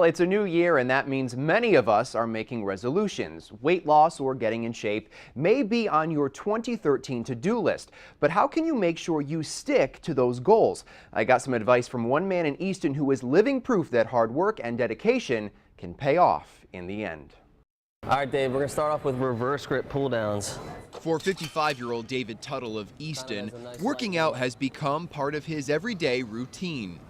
Well, it's a new year, and that means many of us are making resolutions. Weight loss or getting in shape may be on your 2013 to-do list, but how can you make sure you stick to those goals? I got some advice from one man in Easton who is living proof that hard work and dedication can pay off in the end. All right, Dave, we're going to start off with reverse grip pull downs. For 55-year-old David Tuttle of Easton, working out has become part of his everyday routine.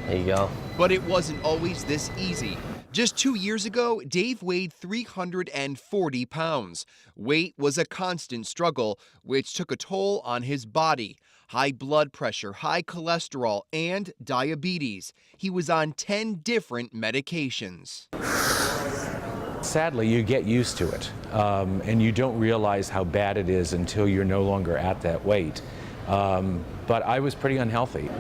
There you go. But it wasn't always this easy. Just 2 years ago, Dave weighed 340 pounds. Weight was a constant struggle, which took a toll on his body. High blood pressure, high cholesterol, and diabetes. He was on 10 different medications. Sadly, you get used to it, and you don't realize how bad it is until you're no longer at that weight. But I was pretty unhealthy.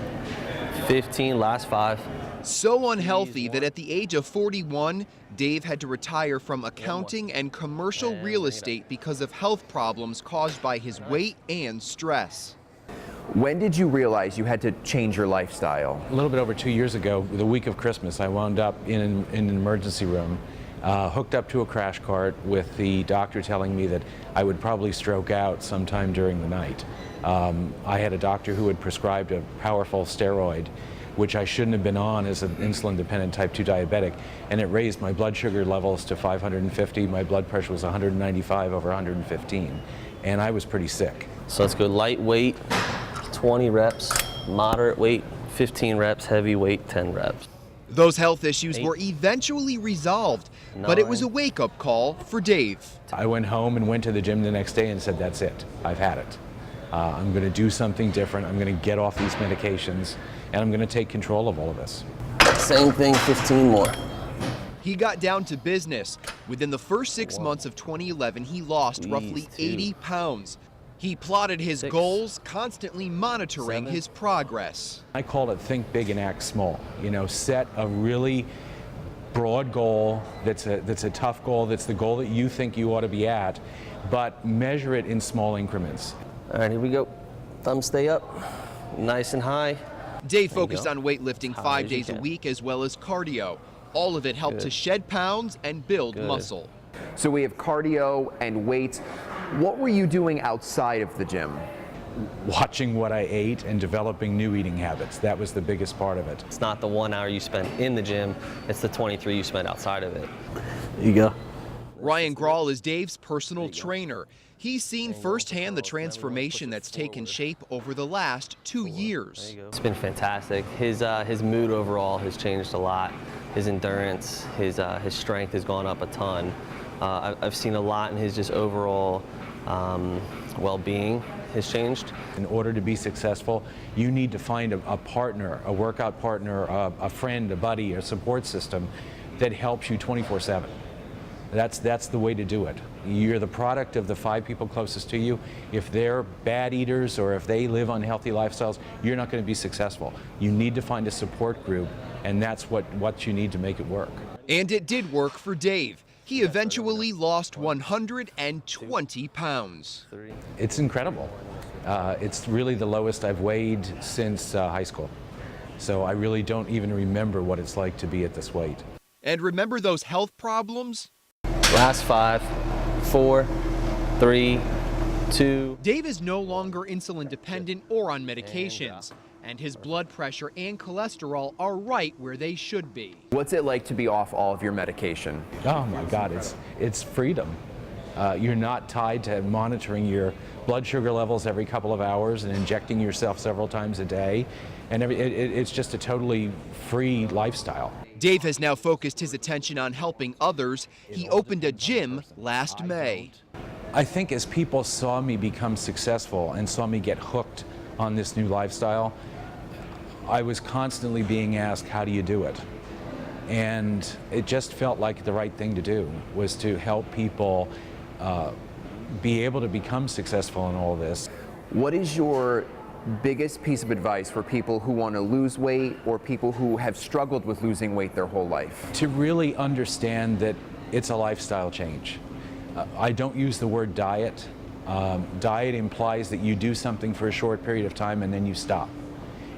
15, last 5. So unhealthy that at the age of 41, Dave had to retire from accounting and commercial real estate because of health problems caused by his weight and stress. When did you realize you had to change your lifestyle? A little bit over 2 years ago, the week of Christmas, I wound up in an emergency room, hooked up to a crash cart with the doctor telling me that I would probably stroke out sometime during the night. I had a doctor who had prescribed a powerful steroid, which I shouldn't have been on as an insulin-dependent type 2 diabetic, and it raised my blood sugar levels to 550. My blood pressure was 195 over 115, and I was pretty sick. So let's go lightweight, 20 reps, moderate weight, 15 reps, heavy weight, 10 reps. Those health issues were eventually resolved, but it was a wake-up call for Dave. I went home and went to the gym the next day and said, that's it, I've had it. I'm going to do something different. I'm going to get off these medications, and I'm going to take control of all of this. Same thing, 15 more. He got down to business. Within the first 6 months of 2011, he lost roughly 80 pounds. He plotted his goals, constantly monitoring his progress. I call it think big and act small. You know, set a really broad goal that's a tough goal, that's the goal that you think you ought to be at, but measure it in small increments. All right, here we go. Thumbs stay up, nice and high. Dave focused on weightlifting 5 days a week as well as cardio. All of it helped to shed pounds and build muscle. So we have cardio and weights. What were you doing outside of the gym? Watching what I ate and developing new eating habits. That was the biggest part of it. It's not the 1 hour you spent in the gym, it's the 23 you spent outside of it. There you go. Ryan Grawl is Dave's personal trainer. He's seen firsthand the transformation that's taken shape over the last 2 years. It's been fantastic. His mood overall has changed a lot. His endurance, his strength has gone up a ton. I've seen a lot in his just overall well-being has changed. In order to be successful, you need to find a partner, a workout partner, a friend, a buddy, a support system that helps you 24/7. That's the way to do it. You're the product of the 5 people closest to you. If they're bad eaters or if they live unhealthy lifestyles, you're not going to be successful. You need to find a support group, and that's what you need to make it work. And it did work for Dave. He eventually lost 120 pounds. It's incredible. It's really the lowest I've weighed since high school. So I really don't even remember what it's like to be at this weight. And remember those health problems? Last 5, 4, 3, 2. Dave is no longer insulin dependent or on medications, and his blood pressure and cholesterol are right where they should be. What's it like to be off all of your medication? Oh my God, it's freedom. You're not tied to monitoring your blood sugar levels every couple of hours and injecting yourself several times a day, and it's just a totally free lifestyle. Dave has now focused his attention on helping others. He opened a gym last May. I think as people saw me become successful and saw me get hooked on this new lifestyle, I was constantly being asked, how do you do it? And it just felt like the right thing to do was to help people be able to become successful in all this. What is your biggest piece of advice for people who want to lose weight or people who have struggled with losing weight their whole life? To really understand that it's a lifestyle change. I don't use the word diet. Diet implies that you do something for a short period of time and then you stop.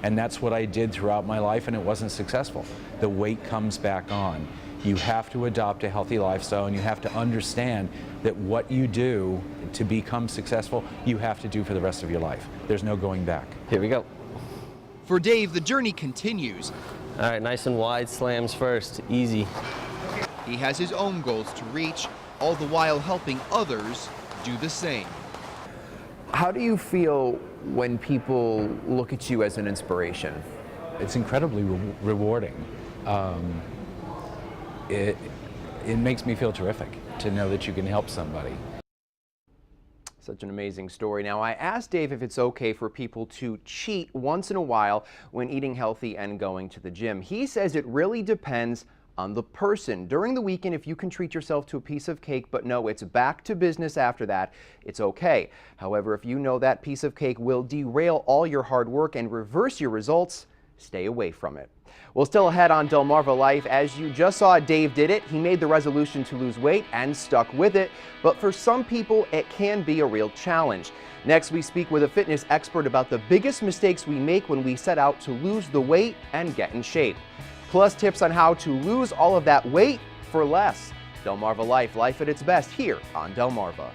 And that's what I did throughout my life, and it wasn't successful. The weight comes back on. You have to adopt a healthy lifestyle, and you have to understand that what you do to become successful, you have to do for the rest of your life. There's no going back. Here we go. For Dave, the journey continues. All right, nice and wide slams first, easy. He has his own goals to reach, all the while helping others do the same. How do you feel when people look at you as an inspiration? It's incredibly rewarding. It makes me feel terrific to know that you can help somebody. Such an amazing story. Now, I asked Dave if it's okay for people to cheat once in a while when eating healthy and going to the gym. He says it really depends on the person. During the weekend, if you can treat yourself to a piece of cake, but no, it's back to business after that, it's okay. However, if you know that piece of cake will derail all your hard work and reverse your results, stay away from it. Well, still ahead on Delmarva Life, as you just saw, Dave did it. He made the resolution to lose weight and stuck with it. But for some people, it can be a real challenge. Next, we speak with a fitness expert about the biggest mistakes we make when we set out to lose the weight and get in shape. Plus tips on how to lose all of that weight for less. Delmarva Life, life at its best here on Delmarva.